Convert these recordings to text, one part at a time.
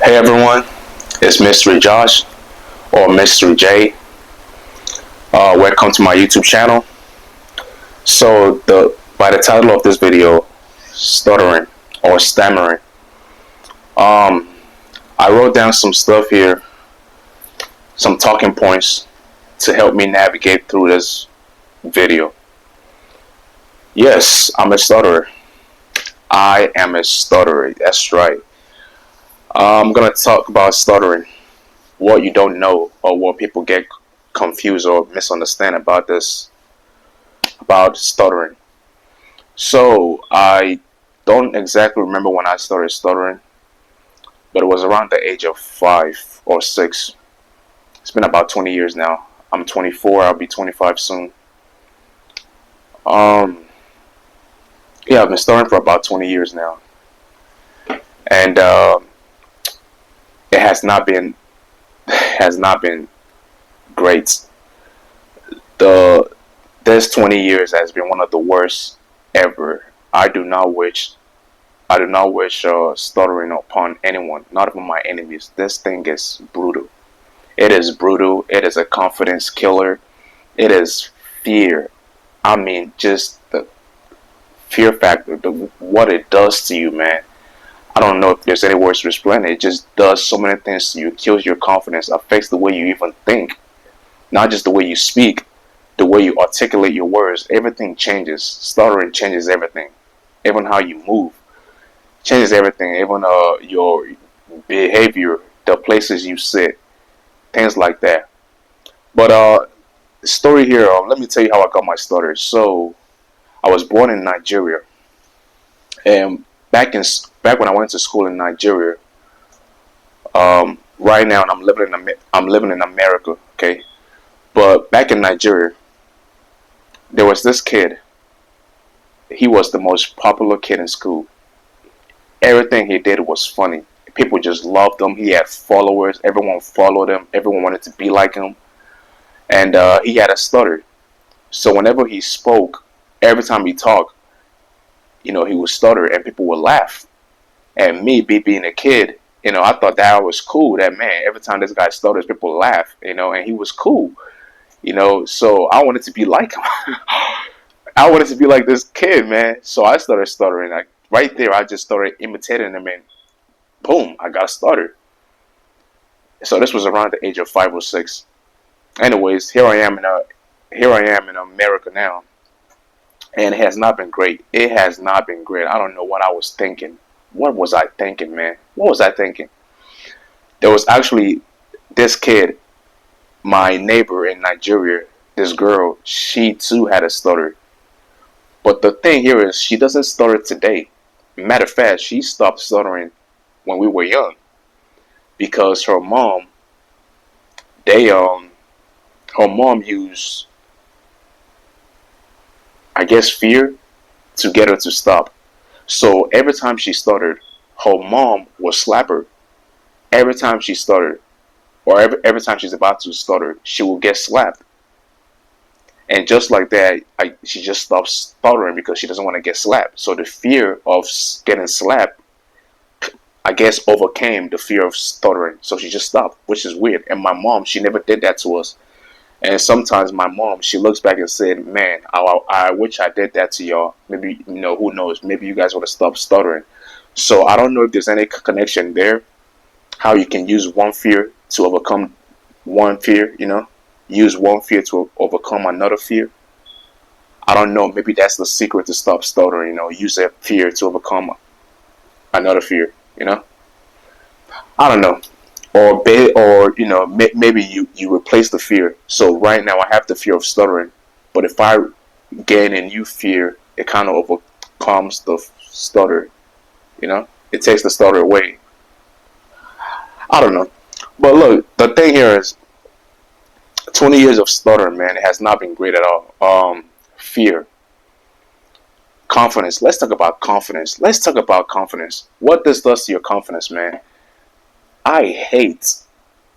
Hey everyone, it's Mystery Josh or Mystery J. Welcome to my YouTube channel. So by the title of this video, stuttering or stammering, I wrote down some stuff here, some talking points to help me navigate through this video. Yes, I'm a stutterer. I am a stutterer. That's right. I'm gonna talk about stuttering, what you don't know or what people get confused or misunderstand about stuttering. So I don't exactly remember when I started stuttering, but it was around the age of 5 or 6. It's been about 20 years now. I'm 24. I'll be 25 soon. Yeah, I've been stuttering for about 20 years now, and it has not been great. The This 20 years has been one of the worst ever. I do not wish stuttering upon anyone, not even my enemies. This thing is brutal. It is brutal. It is a confidence killer. It is fear. I mean, just the fear factor, what it does to you, man. I don't know if there's any words to explain it. It just does so many things to you. It kills your confidence, affects the way you even think, not just the way you speak, the way you articulate your words. Everything changes. Stuttering changes everything. Even how you move changes everything. Even your behavior, the places you sit, things like that. But story here. Let me tell you how I got my stutter. So I was born in Nigeria, and back when I went to school in Nigeria. Right now, and I'm living in America. Okay, but back in Nigeria, there was this kid. He was the most popular kid in school. Everything he did was funny. People just loved him. He had followers. Everyone followed him. Everyone wanted to be like him. And he had a stutter. So whenever he spoke, every time he talked, he would stutter and people would laugh. And me, being a kid, I thought that was cool. That, man, every time this guy stutters, people laugh, and he was cool, So I wanted to be like him. I wanted to be like this kid, man. So I started stuttering. Right there, I just started imitating him, and boom, I got a stutter. So this was around the age of 5 or 6. Anyways, here I am in America now, and it has not been great. It has not been great. I don't know what I was thinking. What was I thinking, man? What was I thinking? There was actually this kid, my neighbor in Nigeria. This girl, she too had a stutter. But the thing here is, she doesn't stutter today. Matter of fact, she stopped stuttering when we were young because her mom used, I guess, fear to get her to stop. So every time she stuttered, her mom would slap her. Every time she stuttered, or every time she's about to stutter, she will get slapped. And just like that, she just stopped stuttering because she doesn't want to get slapped. So the fear of getting slapped, I guess, overcame the fear of stuttering. So she just stopped, which is weird. And my mom, she never did that to us. And sometimes my mom, she looks back and said, man, I wish I did that to y'all. Maybe, who knows? Maybe you guys would have stopped stuttering. So I don't know if there's any connection there, how you can use one fear to overcome one fear, use one fear to overcome another fear. I don't know. Maybe that's the secret to stop stuttering. Use that fear to overcome another fear. I don't know. Or maybe you replace the fear. So right now I have the fear of stuttering, but if I gain a new fear, it kind of overcomes the stutter. It takes the stutter away. I don't know. But look, the thing here is, 20 years of stuttering, man, it has not been great at all. Fear. Confidence. Let's talk about confidence. Let's talk about confidence. What this does to your confidence, man. I hate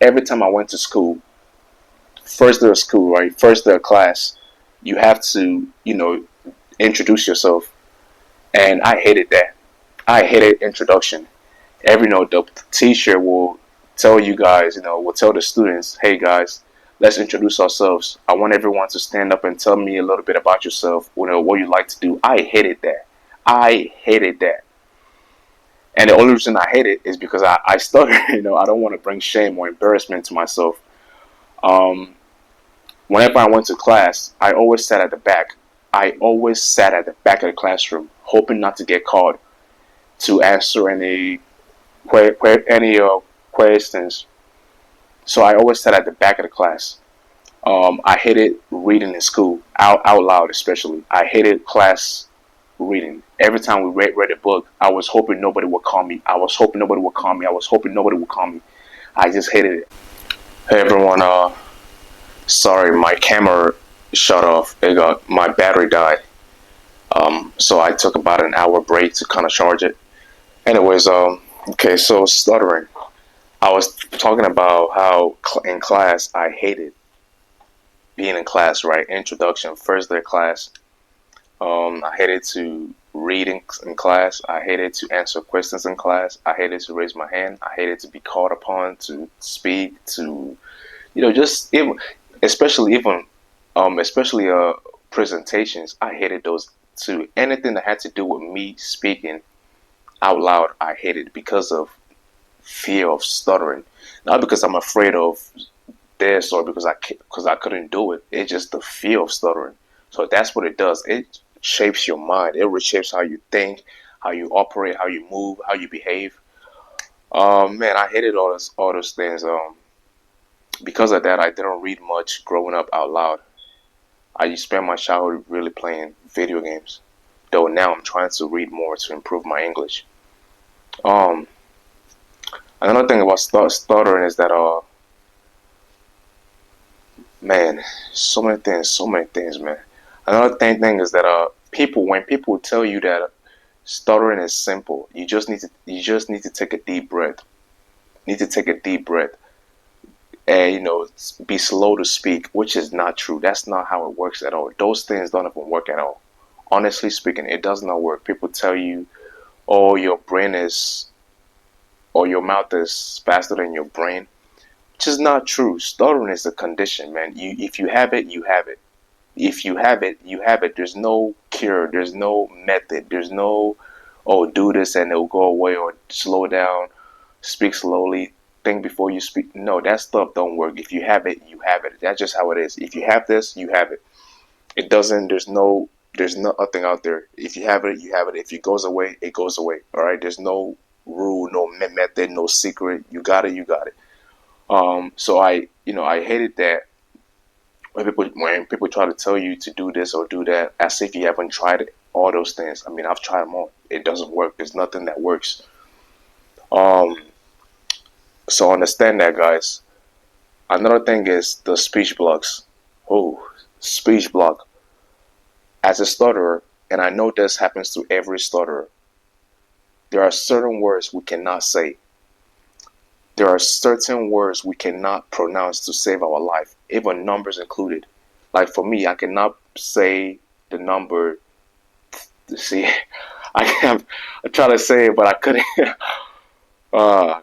every time I went to school, first day of school, right? First day of class, you have to, introduce yourself. And I hated that. I hated introduction. Every the teacher will tell you guys, will tell the students, hey guys, let's introduce ourselves. I want everyone to stand up and tell me a little bit about yourself, what you like to do. I hated that. I hated that. And the only reason I hate it is because I stutter. I don't want to bring shame or embarrassment to myself. Um, Whenever I went to class, I always sat at the back. I always sat at the back of the classroom, hoping not to get called to answer any questions. So I always sat at the back of the class. I hated reading in school, out loud especially. I hated class reading. Every time we read a book, I was hoping nobody would call me. I was hoping nobody would call me. I was hoping nobody would call me. I just hated it. Hey everyone, sorry, my camera shut off. My battery died. So I took about an hour break to kind of charge it. Anyways, okay, so stuttering. I was talking about how in class I hated being in class, right? Introduction, first day class. I hated to read in class. I hated to answer questions in class. I hated to raise my hand. I hated to be called upon to speak, to, just even, especially presentations. I hated those too. Anything that had to do with me speaking out loud, I hated because of fear of stuttering. Not because I'm afraid of this or because I couldn't do it. It's just the fear of stuttering. So that's what it does. It shapes your mind. It reshapes how you think, how you operate, how you move, how you behave. Man, I hated all those things. Because of that, I didn't read much growing up out loud. I spent my childhood really playing video games. Though now I'm trying to read more to improve my English. Um, Another thing about stuttering is that man, so many things, man. Another thing is that when people tell you that stuttering is simple, you just need to take a deep breath. Need to take a deep breath and be slow to speak, which is not true. That's not how it works at all. Those things don't even work at all. Honestly speaking, it does not work. People tell you, "Oh, your brain is, or your mouth is faster than your brain," which is not true. Stuttering is a condition, man. If you have it, you have it. If you have it, you have it. There's no cure. There's no method. There's no, oh, do this and it'll go away, or slow down, speak slowly, think before you speak. No, that stuff don't work. If you have it, you have it. That's just how it is. If you have this, you have it. It doesn't. There's nothing out there. If you have it, you have it. If it goes away, it goes away. All right. There's no rule, no method, no secret. You got it. You got it. So I hated that when people try to tell you to do this or do that, as if you haven't tried it, all those things. I mean, I've tried them all. It doesn't work. There's nothing that works. Um, so understand that, guys. Another thing is the speech blocks. Oh, speech block. As a stutterer, and I know this happens to every stutterer, there are certain words we cannot say. There are certain words we cannot pronounce to save our life, even numbers included. Like for me, I cannot say the number. See, I try to say it, but I couldn't.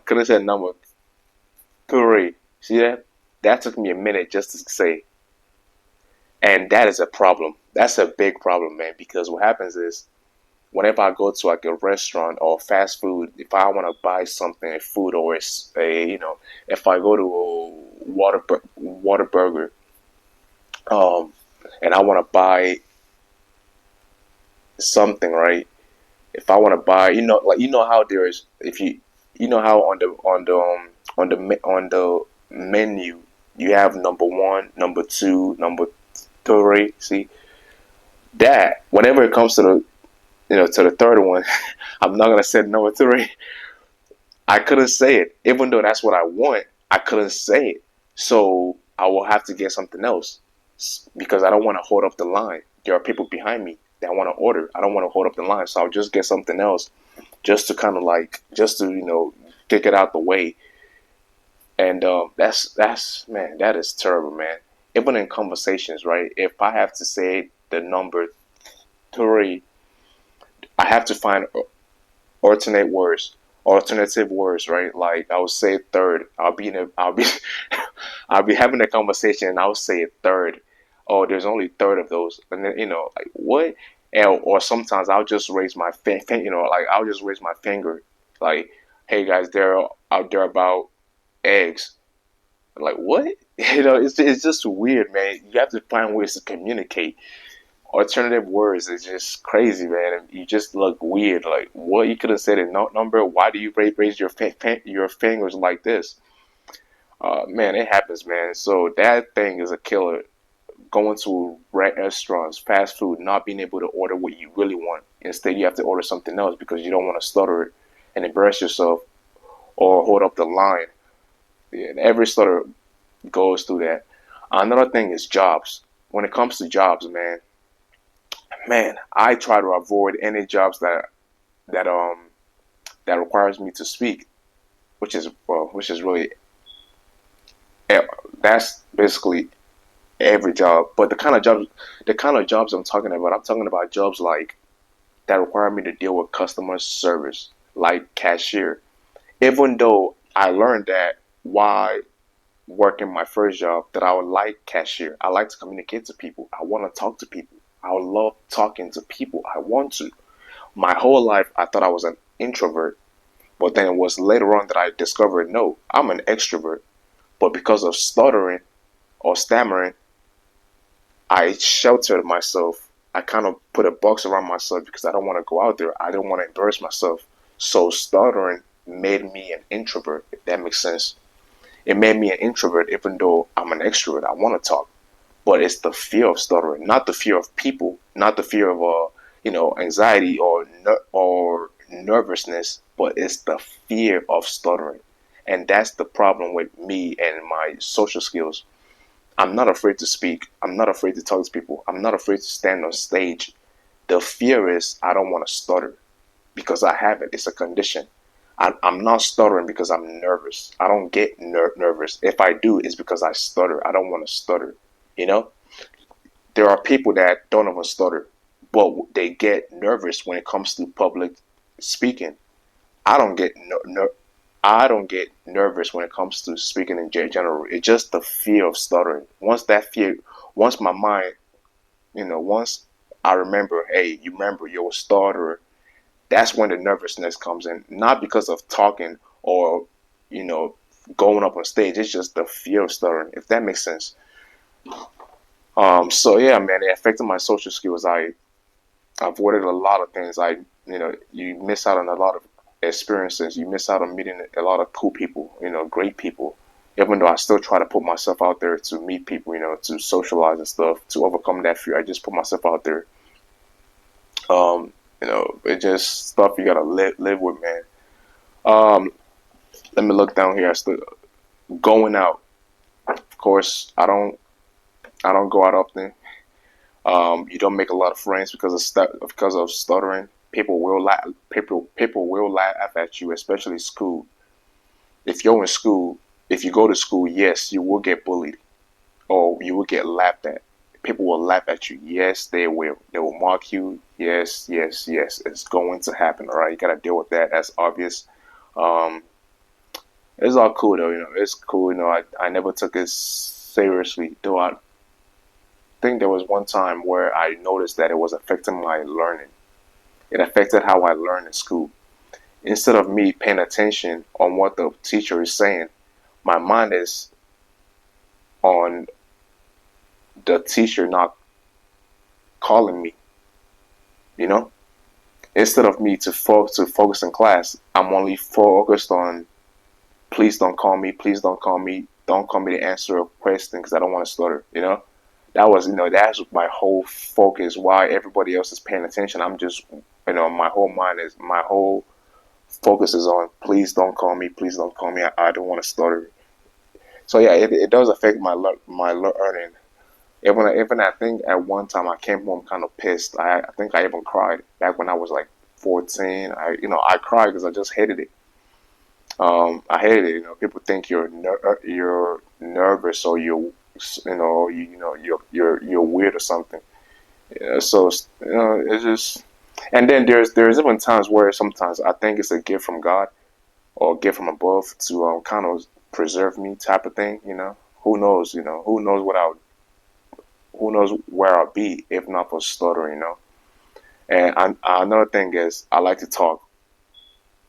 Couldn't say number three. See that? That took me a minute just to say, and that is a problem. That's a big problem, man. Because what happens is, whenever I go to like a restaurant or fast food, if I want to buy something, a food or if I go to a water burger, um, and I want to buy something, right? If I want to buy, like how there is, if you know how on the menu you have number one, number two, number three. See that whenever it comes to the to the third one, I'm not gonna say number three. I couldn't say it, even though that's what I want. I couldn't say it, so I will have to get something else because I don't want to hold up the line. There are people behind me that want to order. I don't want to hold up the line, so I'll just get something else, just to kind of like, just to get it out the way. And that's man, that is terrible, man. Even in conversations, right? If I have to say the number three, I have to find alternate words. alternative words, right? Like I would say third. I'll be I'll be having a conversation and I'll say a third. Oh, there's only third of those, and then like what? And, or sometimes I'll just raise my like I'll just raise my finger, like, hey guys, they're out there about eggs. Like what? It's just weird, man. You have to find ways to communicate. Alternative words is just crazy, man. And you just look weird. Like what? You could have said a number. Why do you raise your fingers like this? Man, it happens, man. So that thing is a killer. Going to restaurants, fast food, not being able to order what you really want. Instead, you have to order something else because you don't want to stutter it and embarrass yourself or hold up the line. Yeah, and every stutter goes through that. Another thing is jobs. When it comes to jobs, man, I try to avoid any jobs that that requires me to speak, which is really eh, that's basically every job. But the kind of jobs I'm talking about jobs like that require me to deal with customer service, like cashier. Even though I learned that while working my first job, that I would like cashier. I like to communicate to people. I want to talk to people. I would love talking to people. I want to. My whole life, I thought I was an introvert, but then it was later on that I discovered no, I'm an extrovert. But because of stuttering or stammering, I sheltered myself. I kind of put a box around myself because I don't want to go out there. I don't want to embarrass myself. So stuttering made me an introvert, if that makes sense. It made me an introvert even though I'm an extrovert. I want to talk. But it's the fear of stuttering, not the fear of people, not the fear of anxiety or nervousness, but it's the fear of stuttering. And that's the problem with me and my social skills. I'm not afraid to speak. I'm not afraid to talk to people. I'm not afraid to stand on stage. The fear is I don't want to stutter because I have it. It's a condition. I'm not stuttering because I'm nervous. I don't get nervous. If I do, it's because I stutter. I don't want to stutter. You know, there are people that don't even stutter, but they get nervous when it comes to public speaking. I don't get I don't get nervous when it comes to speaking in general. It's just the fear of stuttering. Once my mind, once I remember, hey, you remember you're a stutterer, that's when the nervousness comes in. Not because of talking or, you know, going up on stage. It's just the fear of stuttering, if that makes sense. So yeah, man, it affected my social skills. I avoided a lot of things. You miss out on a lot of experiences. You miss out on meeting a lot of cool people, great people. Even though I still try to put myself out there to meet people, to socialize and stuff, to overcome that fear, I just put myself out there. It's just stuff you gotta live with, man. Um, Let me look down here. I still going out. Of course, I don't go out often. You don't make a lot of friends because of stuttering. People will laugh at you, especially school. If you're in school, if you go to school, yes, you will get bullied or you will get laughed at. People will laugh at you. Yes, they will. They will mock you. Yes, yes, yes. It's going to happen. All right, you gotta deal with that. That's obvious. Um, it's all cool though. It's cool. I never took it seriously. Though I think there was one time where I noticed that it was affecting my learning. It affected how I learned in school. Instead of me paying attention on what the teacher is saying, my mind is on the teacher not calling me. You know, instead of me to focus in class, I'm only focused on please don't call me, please don't call me to answer a question because I don't want to stutter. That's my whole focus. While everybody else is paying attention, I'm just my whole focus is on please don't call me. I don't want to stutter. So yeah, it does affect my learning. Even I think at one time I came home kind of pissed. I think I even cried back when I was like 14. I cried because I just hated it. I hated it. People think you're nervous or you're weird or something. Yeah, so it's just, and then there's even times where sometimes I think it's a gift from God. or gift from above to kind of preserve me, type of thing. Who knows? Who knows where I'll be if not for stuttering. And another thing is, I like to talk.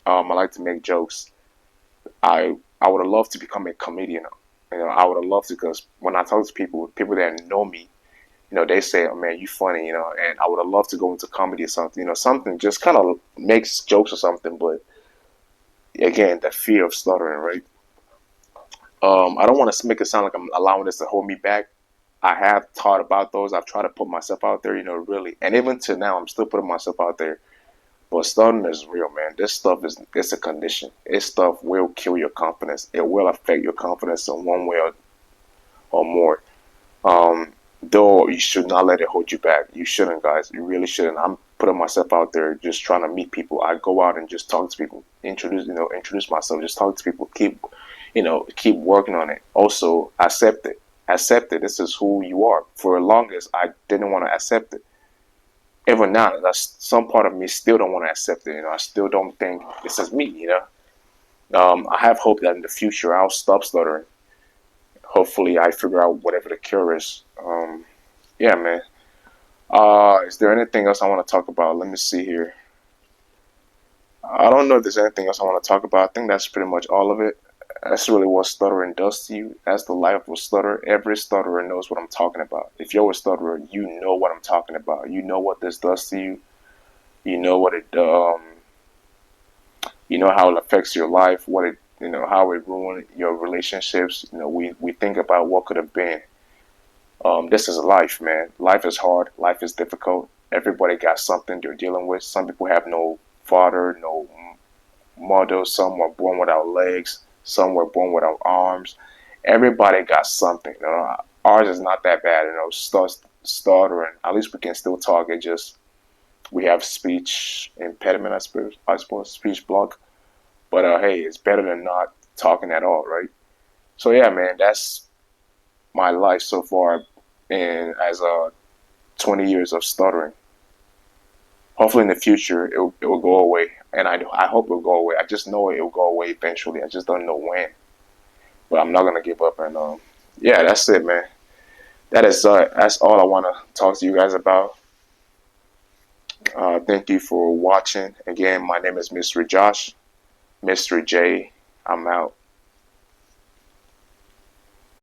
I like to make jokes. I would have loved to become a comedian. I would have loved to, because when I talk to people that know me, they say, "Oh man, you funny," and I would have loved to go into comedy or something, something just kind of makes jokes or something. But again, the fear of stuttering, right? I don't want to make it sound like I'm allowing this to hold me back. I have thought about those. I've tried to put myself out there, really, and even to now, I'm still putting myself out there. But stuttering is real, man. This stuff it's a condition. This stuff will kill your confidence. It will affect your confidence in one way or more. Though you should not let it hold you back. You shouldn't, guys. You really shouldn't. I'm putting myself out there, just trying to meet people. I go out and just talk to people, introduce myself, just talk to people. Keep working on it. Also, accept it. Accept it. This is who you are. For the longest, I didn't want to accept it. Even now, that's some part of me still don't want to accept it. I still don't think this is me. I have hope that in the future I'll stop stuttering. Hopefully, I figure out whatever the cure is. Yeah, man. Is there anything else I want to talk about? Let me see here. I don't know if there's anything else I want to talk about. I think that's pretty much all of it. That's really what stuttering does to you. That's the life of a stutterer. Every stutterer knows what I'm talking about. If you're a stutterer, you know what I'm talking about. You know what this does to you. You know what it. You know how it affects your life. What it. How it ruined your relationships. We think about what could have been. This is life, man. Life is hard. Life is difficult. Everybody got something they're dealing with. Some people have no father, no mother. Some were born without legs. Some were born without arms. Everybody got something. Ours is not that bad. Stuttering. At least we can still talk. It just we have speech impediment. I suppose speech block. But hey, it's better than not talking at all, right? So yeah, man, that's my life so far, and as 20 years of stuttering. Hopefully in the future it will go away, and I hope it will go away. I just know it will go away eventually. I just don't know when, but I'm not gonna give up. And yeah, that's it, man. That's all I want to talk to you guys about. Thank you for watching. Again, my name is Mr. Josh, Mr. J. I'm out.